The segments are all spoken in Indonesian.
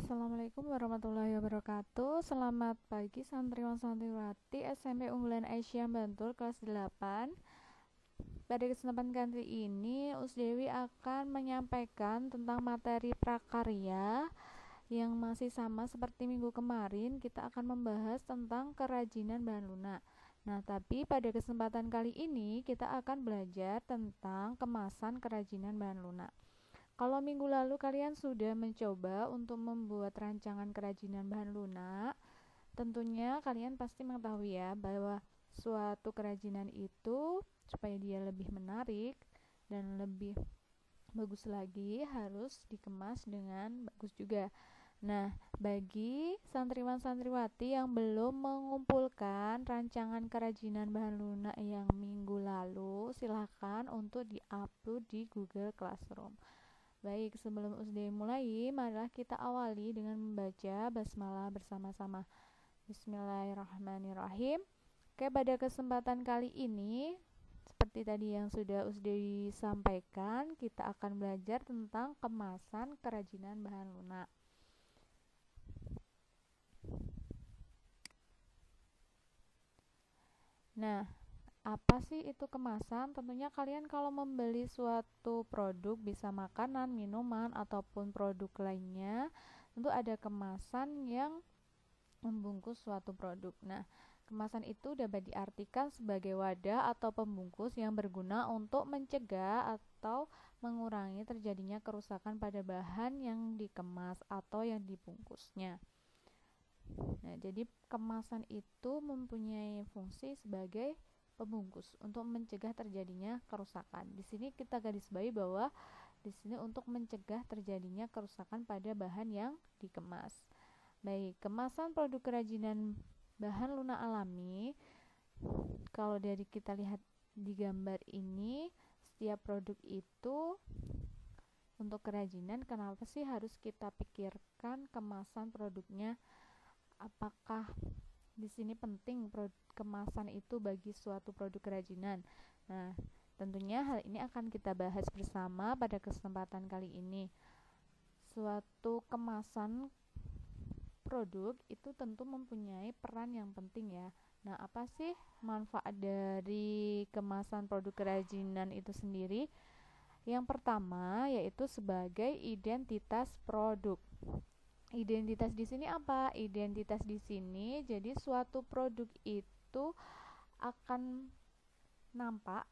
Assalamualaikum warahmatullahi wabarakatuh. Selamat pagi santriwan santriwati SMP Unggulan Aisyah Bantul kelas 8. Pada kesempatan kali ini Usdewi akan menyampaikan tentang materi prakarya yang masih sama seperti minggu kemarin. Kita akan membahas tentang kerajinan bahan lunak. Nah, tapi pada kesempatan kali ini kita akan belajar tentang kemasan kerajinan bahan lunak. Kalau minggu lalu kalian sudah mencoba untuk membuat rancangan kerajinan bahan lunak, tentunya kalian pasti mengetahui ya bahwa suatu kerajinan itu supaya dia lebih menarik dan lebih bagus lagi harus dikemas dengan bagus juga. Nah, bagi santriwan-santriwati yang belum mengumpulkan rancangan kerajinan bahan lunak yang minggu lalu, silahkan untuk di-upload di Google Classroom. Baik, sebelum USD mulai, marilah kita awali dengan membaca basmalah bersama-sama. Bismillahirrahmanirrahim. Oke, pada kesempatan kali ini, seperti tadi yang sudah USD sampaikan, kita akan belajar tentang kemasan kerajinan bahan lunak. Nah, apa sih itu kemasan? Tentunya kalian kalau membeli suatu produk, bisa makanan, minuman, ataupun produk lainnya, tentu ada kemasan yang membungkus suatu produk. Nah, kemasan itu dapat diartikan sebagai wadah atau pembungkus yang berguna untuk mencegah atau mengurangi terjadinya kerusakan pada bahan yang dikemas atau yang dibungkusnya. Nah, jadi kemasan itu mempunyai fungsi sebagai pembungkus untuk mencegah terjadinya kerusakan. Di sini kita garis bawahi bahwa di sini untuk mencegah terjadinya kerusakan pada bahan yang dikemas. Baik, kemasan produk kerajinan bahan lunak alami. Kalau dari kita lihat di gambar ini, setiap produk itu untuk kerajinan, kenapa sih harus kita pikirkan kemasan produknya? Apakah di sini penting kemasan itu bagi suatu produk kerajinan? Nah, tentunya hal ini akan kita bahas bersama pada kesempatan kali ini. Suatu kemasan produk itu tentu mempunyai peran yang penting ya. Nah, apa sih manfaat dari kemasan produk kerajinan itu sendiri? Yang pertama yaitu sebagai identitas produk. Identitas di sini apa? Identitas di sini jadi suatu produk itu akan nampak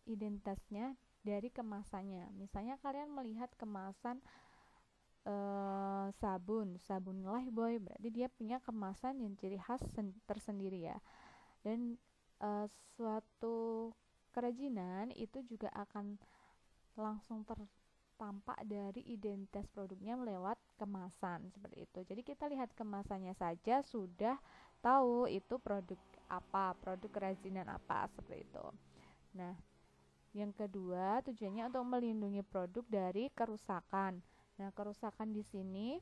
identitasnya dari kemasannya. Misalnya kalian melihat kemasan sabun Lifebuoy, berarti dia punya kemasan yang ciri khas tersendiri ya. Dan suatu kerajinan itu juga akan langsung tampak dari identitas produknya lewat kemasan seperti itu. Jadi kita lihat kemasannya saja sudah tahu itu produk apa, produk kerajinan apa seperti itu. Nah, yang kedua tujuannya untuk melindungi produk dari kerusakan. Nah, kerusakan di sini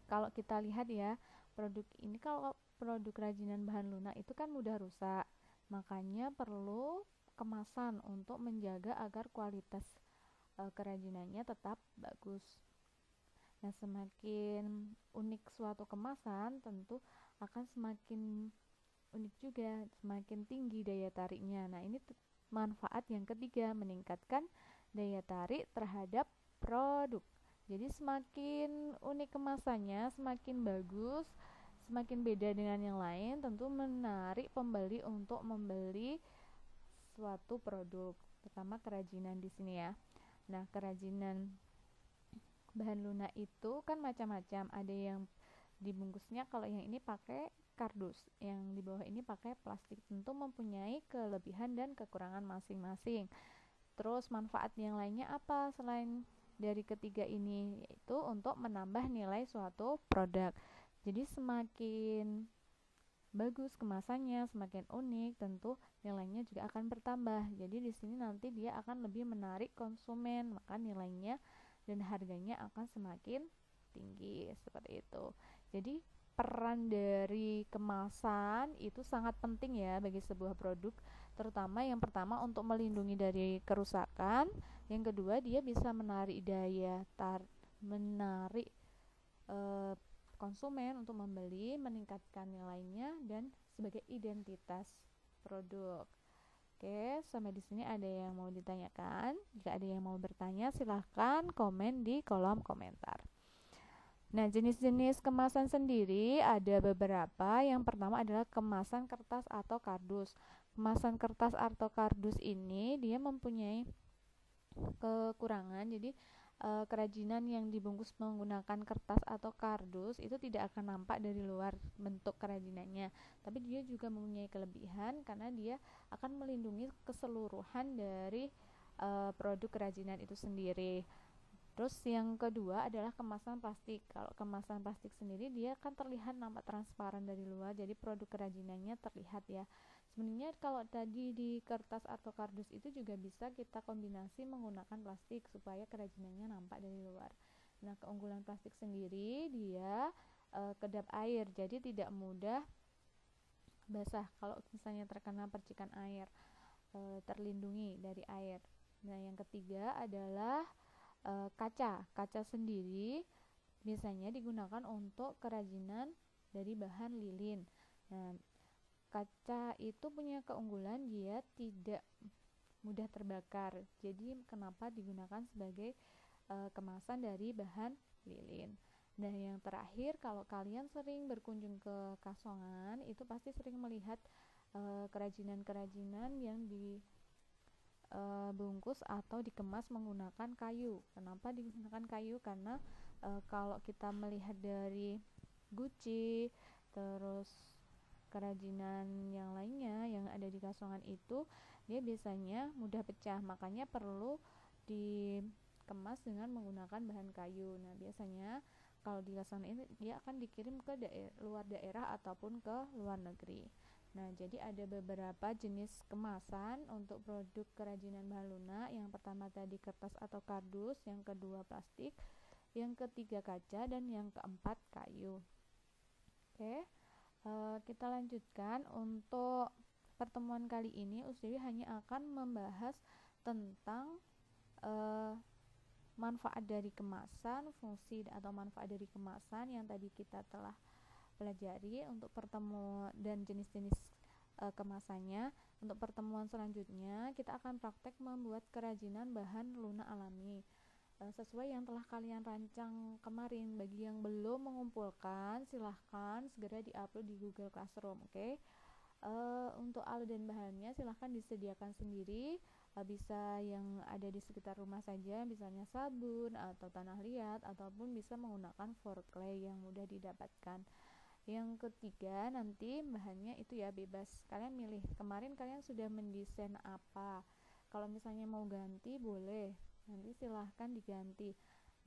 kalau kita lihat ya, produk ini kalau produk kerajinan bahan lunak itu kan mudah rusak. Makanya perlu kemasan untuk menjaga agar kualitas kerajinannya tetap bagus. Nah, semakin unik suatu kemasan tentu akan semakin unik juga, semakin tinggi daya tariknya. Nah, ini manfaat yang ketiga, meningkatkan daya tarik terhadap produk. Jadi semakin unik kemasannya, semakin bagus, semakin beda dengan yang lain, tentu menarik pembeli untuk membeli suatu produk. Pertama kerajinan di sini ya. Nah, kerajinan bahan lunak itu kan macam-macam. Ada yang dibungkusnya, kalau yang ini pakai kardus, yang di bawah ini pakai plastik. Tentu mempunyai kelebihan dan kekurangan masing-masing. Terus manfaat yang lainnya apa selain dari ketiga ini? Yaitu untuk menambah nilai suatu produk. Jadi semakin bagus kemasannya, semakin unik, tentu nilainya juga akan bertambah. Jadi di sini nanti dia akan lebih menarik konsumen, maka nilainya dan harganya akan semakin tinggi seperti itu. Jadi peran dari kemasan itu sangat penting ya bagi sebuah produk, terutama yang pertama untuk melindungi dari kerusakan, yang kedua dia bisa menarik eh, konsumen untuk membeli, meningkatkan nilainya dan sebagai identitas produk. Oke, sampai di sini ada yang mau ditanyakan? Jika ada yang mau bertanya, silahkan komen di kolom komentar. Nah, jenis-jenis kemasan sendiri ada beberapa. Yang pertama adalah kemasan kertas atau kardus. Kemasan kertas atau kardus ini dia mempunyai kekurangan. Jadi kerajinan yang dibungkus menggunakan kertas atau kardus itu tidak akan nampak dari luar bentuk kerajinannya, tapi dia juga mempunyai kelebihan karena dia akan melindungi keseluruhan dari produk kerajinan itu sendiri. Terus yang kedua adalah kemasan plastik. Kalau kemasan plastik sendiri dia akan terlihat nampak transparan dari luar, jadi produk kerajinannya terlihat ya. Sebenarnya kalau tadi di kertas atau kardus itu juga bisa kita kombinasi menggunakan plastik supaya kerajinannya nampak dari luar. Nah, keunggulan plastik sendiri dia kedap air, jadi tidak mudah basah kalau misalnya terkena percikan air, terlindungi dari air. Nah, yang ketiga adalah kaca. Kaca sendiri biasanya digunakan untuk kerajinan dari bahan lilin. Nah, kaca itu punya keunggulan dia tidak mudah terbakar. Jadi kenapa digunakan sebagai kemasan dari bahan lilin. Dan yang terakhir, kalau kalian sering berkunjung ke Kasongan, itu pasti sering melihat kerajinan-kerajinan yang bungkus atau dikemas menggunakan kayu. Kenapa digunakan kayu? Karena kalau kita melihat dari Gucci, terus kerajinan yang lainnya yang ada di Kasongan itu, dia biasanya mudah pecah, makanya perlu dikemas dengan menggunakan bahan kayu. Nah, biasanya kalau di Kasongan ini dia akan dikirim ke luar daerah ataupun ke luar negeri. Nah, jadi ada beberapa jenis kemasan untuk produk kerajinan bahan lunak. Yang pertama tadi kertas atau kardus, yang kedua plastik, yang ketiga kaca, dan yang keempat kayu. Oke, kita lanjutkan. Untuk pertemuan kali ini, Usdewi hanya akan membahas tentang manfaat dari kemasan, fungsi atau manfaat dari kemasan yang tadi kita telah pelajari untuk pertemuan dan jenis-jenis kemasannya. Untuk pertemuan selanjutnya kita akan praktek membuat kerajinan bahan lunak alami sesuai yang telah kalian rancang kemarin. Bagi yang belum mengumpulkan, silahkan segera diupload di Google Classroom. Oke. Untuk alat dan bahannya silahkan disediakan sendiri, bisa yang ada di sekitar rumah saja, misalnya sabun atau tanah liat, ataupun bisa menggunakan floor clay yang mudah didapatkan. Yang ketiga, nanti bahannya itu ya bebas, kalian milih. Kemarin kalian sudah mendesain apa, kalau misalnya mau ganti boleh, nanti silahkan diganti.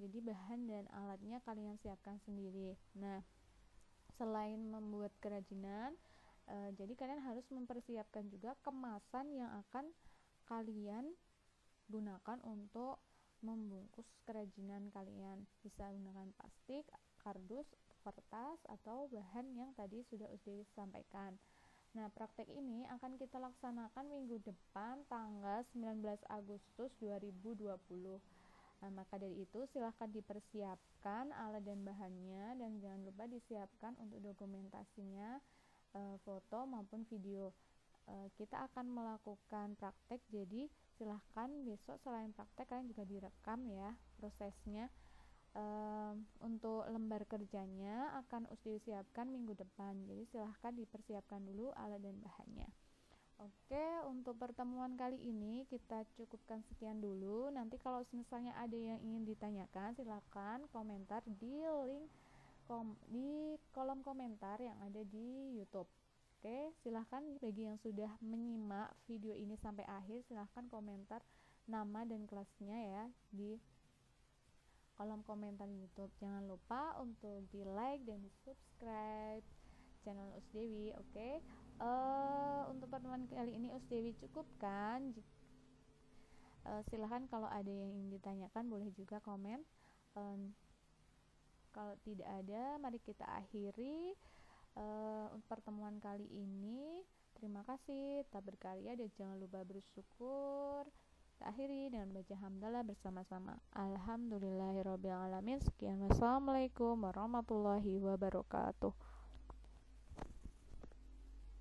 Jadi bahan dan alatnya kalian siapkan sendiri. Nah, selain membuat kerajinan, jadi kalian harus mempersiapkan juga kemasan yang akan kalian gunakan untuk membungkus kerajinan kalian. Bisa menggunakan plastik, kardus, kertas, atau bahan yang tadi sudah Usdewi sampaikan. Nah, praktek ini akan kita laksanakan minggu depan tanggal 19 Agustus 2020. Nah, maka dari itu silahkan dipersiapkan alat dan bahannya, dan jangan lupa disiapkan untuk dokumentasinya, foto maupun video. Kita akan melakukan praktek, jadi silahkan besok selain praktek kalian juga direkam ya prosesnya. Untuk lembar kerjanya akan Usdewi siapkan minggu depan, jadi silahkan dipersiapkan dulu alat dan bahannya. Oke, untuk pertemuan kali ini kita cukupkan sekian dulu. Nanti kalau misalnya ada yang ingin ditanyakan, silahkan komentar di link di kolom komentar yang ada di YouTube. Oke, silahkan bagi yang sudah menyimak video ini sampai akhir, silahkan komentar nama dan kelasnya ya di kolom komentar YouTube. Jangan lupa untuk di like dan di subscribe channel Usdewi. Oke. Untuk pertemuan kali ini Usdewi cukupkan. Silahkan kalau ada yang ingin ditanyakan boleh juga komen. Kalau tidak ada, mari kita akhiri untuk pertemuan kali ini. Terima kasih, tetap berkarya dan jangan lupa bersyukur. Kita akhiri dengan baca hamdalah bersama-sama. Alhamdulillahirobbilalamin. Sekian, wassalamualaikum warahmatullahi wabarakatuh.